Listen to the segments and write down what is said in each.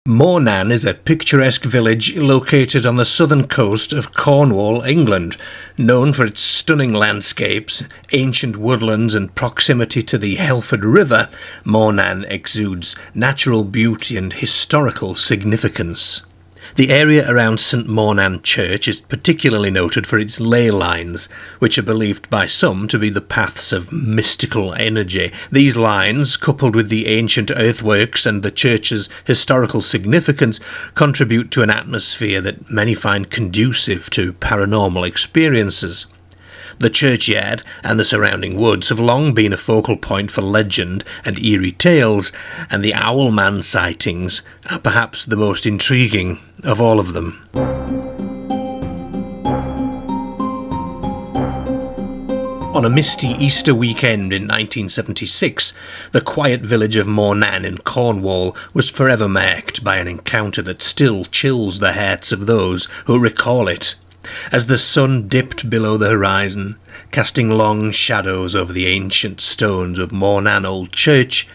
Mawnan is a picturesque village located on the southern coast of Cornwall, England. Known for its stunning landscapes, ancient woodlands and proximity to the Helford River, Mawnan exudes natural beauty and historical significance. The area around St Mawnan Church is particularly noted for its ley lines, which are believed by some to be the paths of mystical energy. These lines, coupled with the ancient earthworks and the church's historical significance, contribute to an atmosphere that many find conducive to paranormal experiences. The churchyard and the surrounding woods have long been a focal point for legend and eerie tales, and the Owlman sightings are perhaps the most intriguing of all of them. On a misty Easter weekend in 1976, the quiet village of Mawnan in Cornwall was forever marked by an encounter that still chills the hearts of those who recall it. As the sun dipped below the horizon, casting long shadows over the ancient stones of Mawnan Old Church,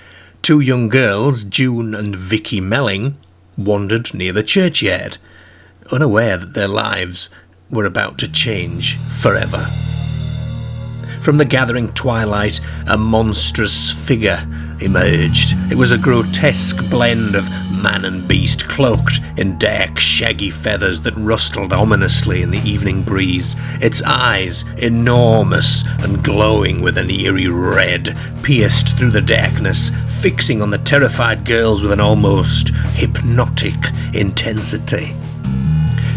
two young girls, June and Vicky Melling, wandered near the churchyard, unaware that their lives were about to change forever. From the gathering twilight, a monstrous figure emerged. It was a grotesque blend of man and beast, cloaked in dark, shaggy feathers that rustled ominously in the evening breeze. Its eyes, enormous and glowing with an eerie red, pierced through the darkness, fixing on the terrified girls with an almost hypnotic intensity.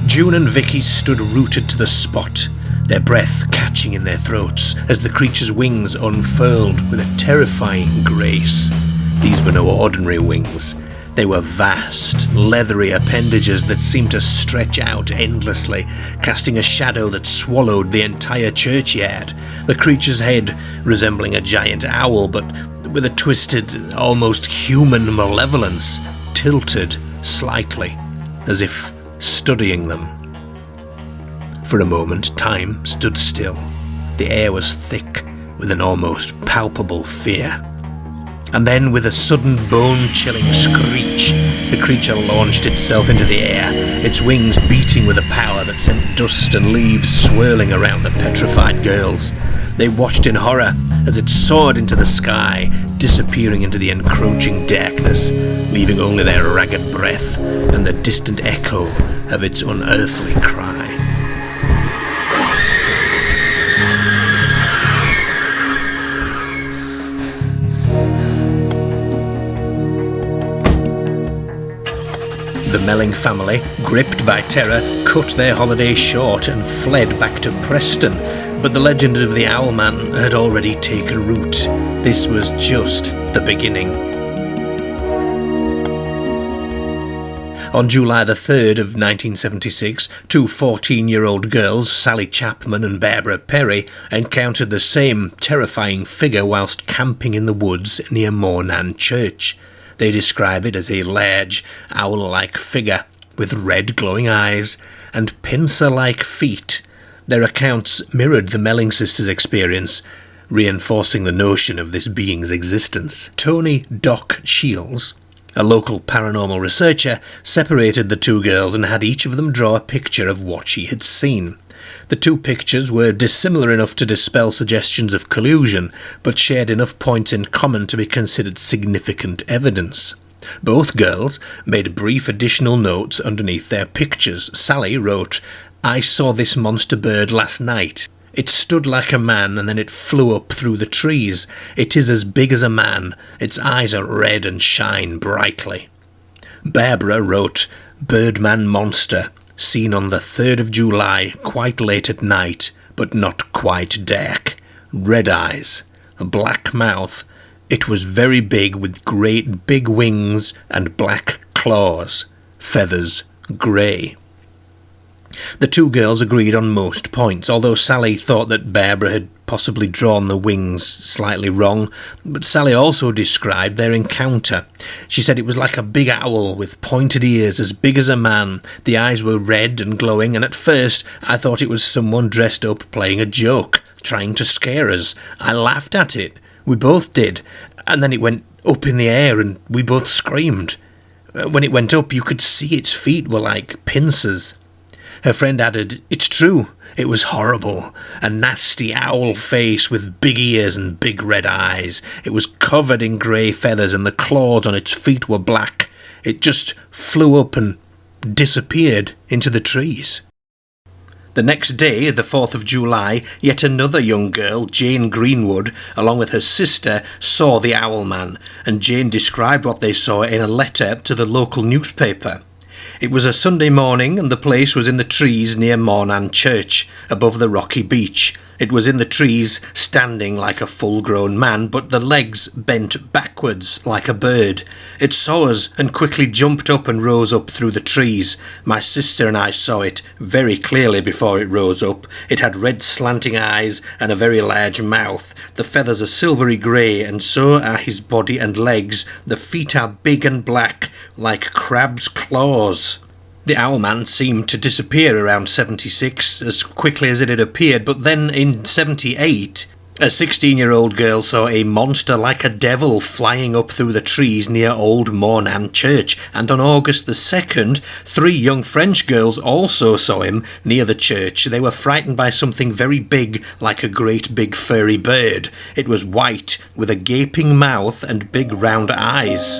June and Vicky stood rooted to the spot, their breath catching in their throats as the creature's wings unfurled with a terrifying grace. These were no ordinary wings. They were vast, leathery appendages that seemed to stretch out endlessly, casting a shadow that swallowed the entire churchyard. The creature's head resembling a giant owl, but with a twisted, almost human malevolence, tilted slightly, as if studying them. For a moment, time stood still. The air was thick with an almost palpable fear. And then, with a sudden bone-chilling screech, the creature launched itself into the air, its wings beating with a power that sent dust and leaves swirling around the petrified girls. They watched in horror as it soared into the sky, disappearing into the encroaching darkness, leaving only their ragged breath and the distant echo of its unearthly cry. The Melling family, gripped by terror, cut their holiday short and fled back to Preston, but the legend of the Owlman had already taken root. This was just the beginning. On July the 3rd of 1976, two 14-year-old girls, Sally Chapman and Barbara Perry, encountered the same terrifying figure whilst camping in the woods near Mawnan Church. They describe it as a large, owl-like figure with red glowing eyes and pincer-like feet. Their accounts mirrored the Melling sisters' experience, reinforcing the notion of this being's existence. Tony Doc Shields, a local paranormal researcher, separated the two girls and had each of them draw a picture of what she had seen. The two pictures were dissimilar enough to dispel suggestions of collusion, but shared enough points in common to be considered significant evidence. Both girls made brief additional notes underneath their pictures. Sally wrote, "I saw this monster bird last night. It stood like a man and then it flew up through the trees. It is as big as a man. Its eyes are red and shine brightly." Barbara wrote, "Birdman monster. Seen on the 3rd of July, quite late at night, but not quite dark. Red eyes, a black mouth. It was very big with great big wings and black claws. Feathers grey." The two girls agreed on most points, although Sally thought that Barbara had possibly drawn the wings slightly wrong, but Sally also described their encounter. She said it was like a big owl with pointed ears as big as a man. The eyes were red and glowing, and at first I thought it was someone dressed up playing a joke, trying to scare us. I laughed at it. We both did, and then it went up in the air and we both screamed. When it went up, you could see its feet were like pincers. Her friend added, "It's true, it was horrible. A nasty owl face with big ears and big red eyes. It was covered in grey feathers and the claws on its feet were black. It just flew up and disappeared into the trees." The next day, the 4th of July, yet another young girl, Jane Greenwood, along with her sister, saw the Owlman, and Jane described what they saw in a letter to the local newspaper. It was a Sunday morning, and the place was in the trees near Mawnan Church, above the rocky beach. It was in the trees, standing like a full-grown man, but the legs bent backwards like a bird. It saw us and quickly jumped up and rose up through the trees. My sister and I saw it very clearly before it rose up. It had red slanting eyes and a very large mouth. The feathers are silvery grey, and so are his body and legs. The feet are big and black, like crab's claws. The Owlman seemed to disappear around 76 as quickly as it had appeared, but then in 78, a 16-year-old girl saw a monster like a devil flying up through the trees near old Mawnan Church, and on August the 2nd, 3 young French girls also saw him near the church. They were frightened by something very big, like a great big furry bird. It was white, with a gaping mouth and big round eyes.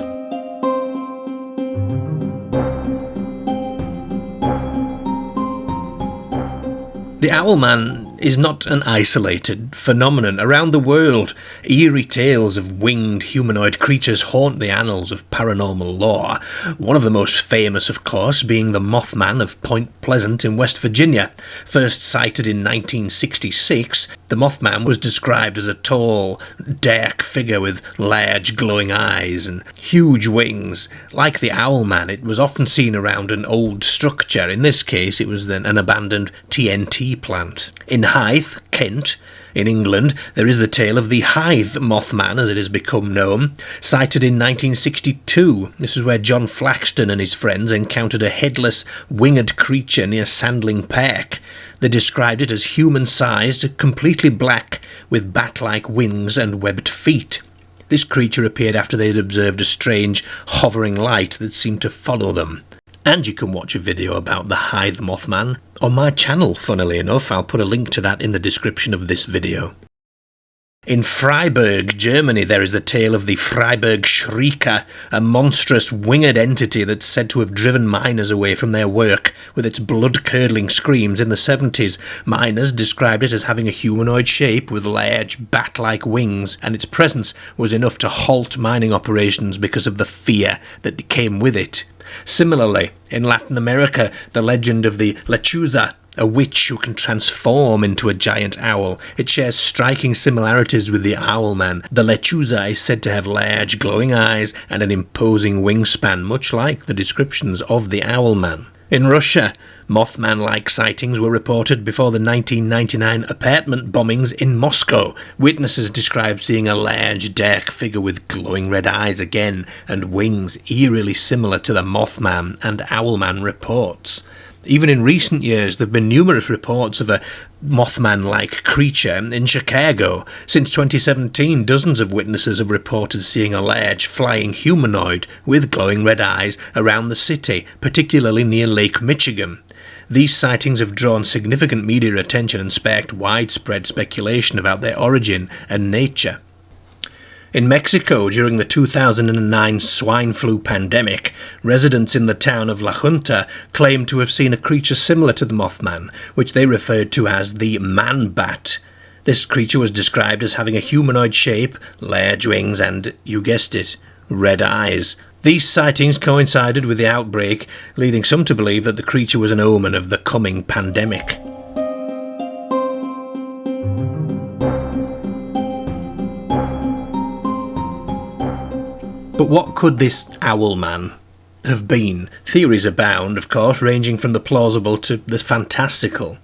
The Owlman is not an isolated phenomenon. Around the world, eerie tales of winged humanoid creatures haunt the annals of paranormal lore. One of the most famous, of course, being the Mothman of Point Pleasant in West Virginia. First sighted in 1966, the Mothman was described as a tall, dark figure with large glowing eyes and huge wings. Like the Owlman, it was often seen around an old structure. In this case, it was then an abandoned TNT plant. In Hythe, Kent, in England, there is the tale of the Hythe Mothman, as it has become known, sighted in 1962. This is where John Flaxton and his friends encountered a headless, winged creature near Sandling Park. They described it as human-sized, completely black, with bat-like wings and webbed feet. This creature appeared after they had observed a strange, hovering light that seemed to follow them. And you can watch a video about the Hythe Mothman on my channel, funnily enough. I'll put a link to that in the description of this video. In Freiburg, Germany, there is the tale of the Freiburg Shrieker, a monstrous winged entity that's said to have driven miners away from their work with its blood-curdling screams in the 70s. Miners described it as having a humanoid shape with large bat-like wings, and its presence was enough to halt mining operations because of the fear that came with it. Similarly, in Latin America, the legend of the Lechuza, a witch who can transform into a giant owl. It shares striking similarities with the Owlman. The Lechuza is said to have large glowing eyes and an imposing wingspan, much like the descriptions of the Owlman. In Russia, Mothman-like sightings were reported before the 1999 apartment bombings in Moscow. Witnesses described seeing a large, dark figure with glowing red eyes again, and wings eerily similar to the Mothman and Owlman reports. Even in recent years, there have been numerous reports of a Mothman-like creature in Chicago. Since 2017, dozens of witnesses have reported seeing a large flying humanoid with glowing red eyes around the city, particularly near Lake Michigan. These sightings have drawn significant media attention and sparked widespread speculation about their origin and nature. In Mexico, during the 2009 swine flu pandemic, residents in the town of La Junta claimed to have seen a creature similar to the Mothman, which they referred to as the man-bat. This creature was described as having a humanoid shape, large wings and, you guessed it, red eyes. These sightings coincided with the outbreak, leading some to believe that the creature was an omen of the coming pandemic. But what could this Owlman have been? Theories abound, of course, ranging from the plausible to the fantastical.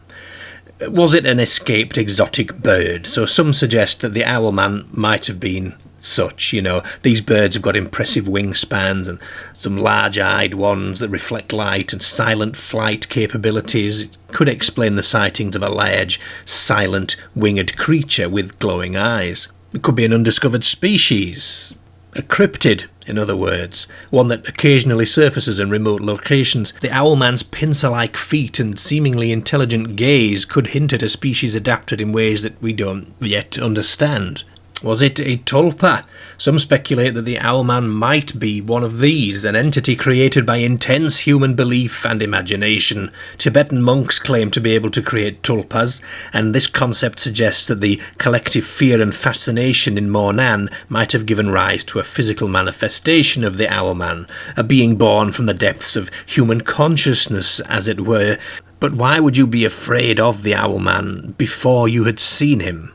Was it an escaped exotic bird? So some suggest that the Owlman might have been such, these birds have got impressive wingspans and some large-eyed ones that reflect light and silent flight capabilities. It could explain the sightings of a large, silent, winged creature with glowing eyes. It could be an undiscovered species, a cryptid, in other words, one that occasionally surfaces in remote locations. The owlman's pincer-like feet and seemingly intelligent gaze could hint at a species adapted in ways that we don't yet understand. Was it a tulpa? Some speculate that the owlman might be one of these, an entity created by intense human belief and imagination. Tibetan monks claim to be able to create tulpas, and this concept suggests that the collective fear and fascination in Mawnan might have given rise to a physical manifestation of the owlman, a being born from the depths of human consciousness, as it were. But why would you be afraid of the owlman before you had seen him?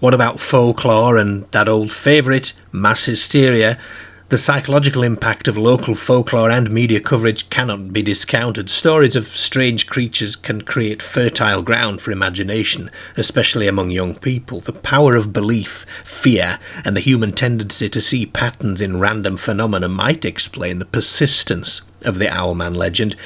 What about folklore and that old favourite, mass hysteria? The psychological impact of local folklore and media coverage cannot be discounted. Stories of strange creatures can create fertile ground for imagination, especially among young people. The power of belief, fear, and the human tendency to see patterns in random phenomena might explain the persistence of the Owlman legend.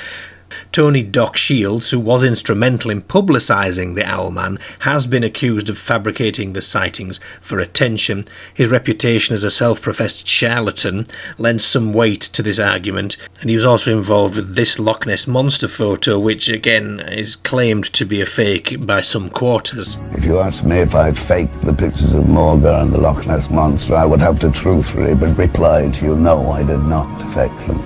Tony Doc Shields, who was instrumental in publicising the Owlman, has been accused of fabricating the sightings for attention. His reputation as a self-professed charlatan lends some weight to this argument, and he was also involved with this Loch Ness Monster photo, which again is claimed to be a fake by some quarters. If you asked me if I faked the pictures of Morgan and the Loch Ness Monster, I would have to truthfully reply to you, no, I did not fake them.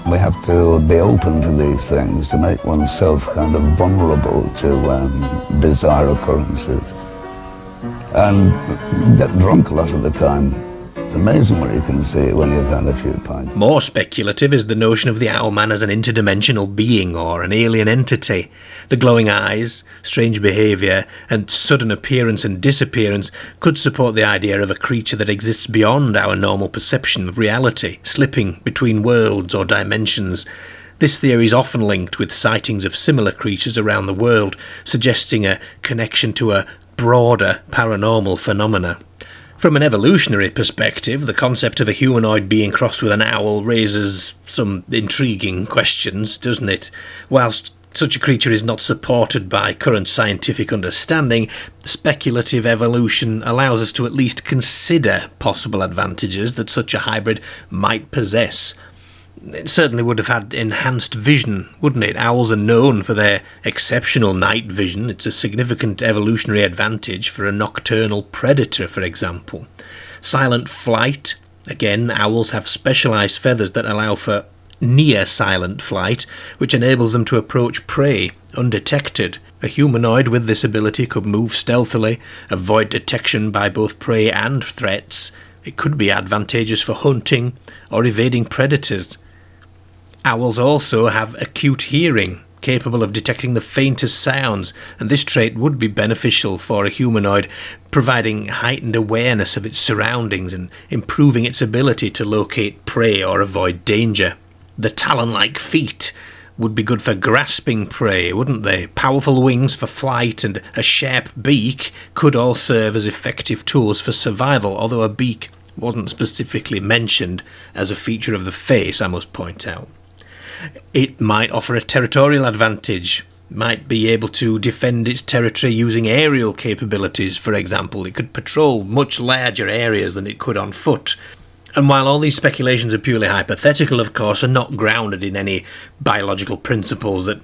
We have to be open to these things to make oneself kind of vulnerable to bizarre occurrences. And get drunk a lot of the time. It's amazing what you can see when you've had a few pints. More speculative is the notion of the Owlman as an interdimensional being or an alien entity. The glowing eyes, strange behaviour, and sudden appearance and disappearance could support the idea of a creature that exists beyond our normal perception of reality, slipping between worlds or dimensions. This theory is often linked with sightings of similar creatures around the world, suggesting a connection to a broader paranormal phenomena. From an evolutionary perspective, the concept of a humanoid being crossed with an owl raises some intriguing questions, doesn't it? Whilst such a creature is not supported by current scientific understanding, speculative evolution allows us to at least consider possible advantages that such a hybrid might possess. It certainly would have had enhanced vision, wouldn't it? Owls are known for their exceptional night vision. It's a significant evolutionary advantage for a nocturnal predator, for example. Silent flight. Again, owls have specialised feathers that allow for near-silent flight, which enables them to approach prey undetected. A humanoid with this ability could move stealthily, avoid detection by both prey and threats. It could be advantageous for hunting or evading predators. Owls also have acute hearing, capable of detecting the faintest sounds, and this trait would be beneficial for a humanoid, providing heightened awareness of its surroundings and improving its ability to locate prey or avoid danger. The talon-like feet would be good for grasping prey, wouldn't they? Powerful wings for flight and a sharp beak could all serve as effective tools for survival, although a beak wasn't specifically mentioned as a feature of the face, I must point out. It might offer a territorial advantage, might be able to defend its territory using aerial capabilities, for example. It could patrol much larger areas than it could on foot. And while all these speculations are purely hypothetical, of course, are not grounded in any biological principles that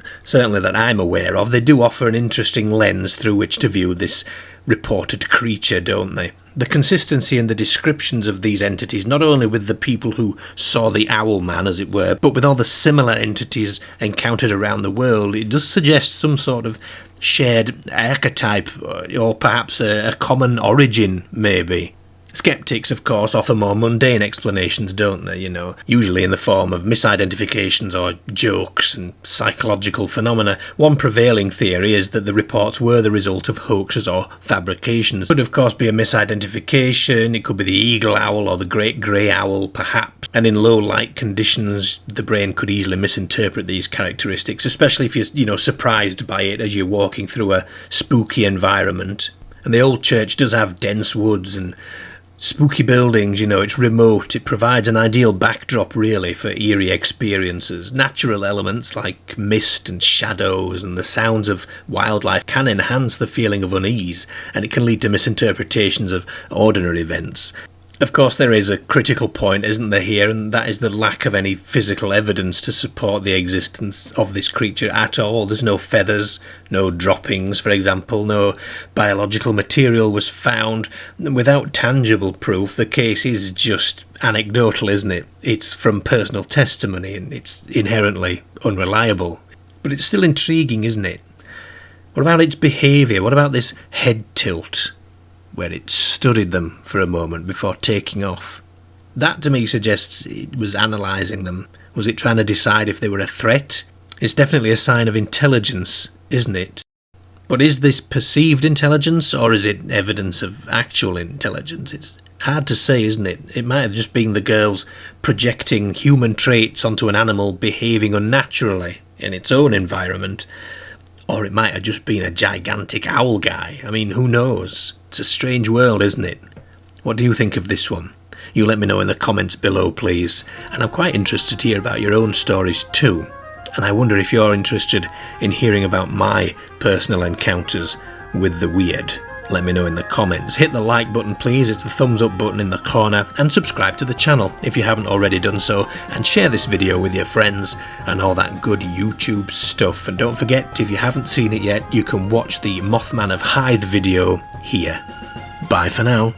I'm aware of, they do offer an interesting lens through which to view this reported creature, don't they? The consistency in the descriptions of these entities, not only with the people who saw the Owlman, as it were, but with all the similar entities encountered around the world, it does suggest some sort of shared archetype, or perhaps a common origin, maybe. Skeptics, of course, offer more mundane explanations, don't they, usually in the form of misidentifications or jokes and psychological phenomena. One prevailing theory is that the reports were the result of hoaxes or fabrications. It could, of course, be a misidentification, it could be the eagle owl or the great grey owl, perhaps, and in low light conditions, the brain could easily misinterpret these characteristics, especially if you're, surprised by it as you're walking through a spooky environment. And the old church does have dense woods and spooky buildings, it's remote. It provides an ideal backdrop, really, for eerie experiences. Natural elements like mist and shadows and the sounds of wildlife can enhance the feeling of unease, and it can lead to misinterpretations of ordinary events. Of course, there is a critical point, isn't there, here, and that is the lack of any physical evidence to support the existence of this creature at all. There's no feathers, no droppings, for example, no biological material was found. Without tangible proof, the case is just anecdotal, isn't it? It's from personal testimony, and it's inherently unreliable. But it's still intriguing, isn't it? What about its behaviour? What about this head tilt, where it studied them for a moment before taking off? That to me suggests it was analysing them. Was it trying to decide if they were a threat? It's definitely a sign of intelligence, isn't it? But is this perceived intelligence, or is it evidence of actual intelligence? It's hard to say, isn't it? It might have just been the girls projecting human traits onto an animal behaving unnaturally in its own environment. Or it might have just been a gigantic owl guy. I mean, who knows? It's a strange world, isn't it? What do you think of this one? You let me know in the comments below, please. And I'm quite interested to hear about your own stories too. And I wonder if you're interested in hearing about my personal encounters with the weird. Let me know in the comments. Hit the like button, please. It's the thumbs up button in the corner. And subscribe to the channel if you haven't already done so. And share this video with your friends and all that good YouTube stuff. And don't forget, if you haven't seen it yet, you can watch the Mothman of Hythe video here. Bye for now.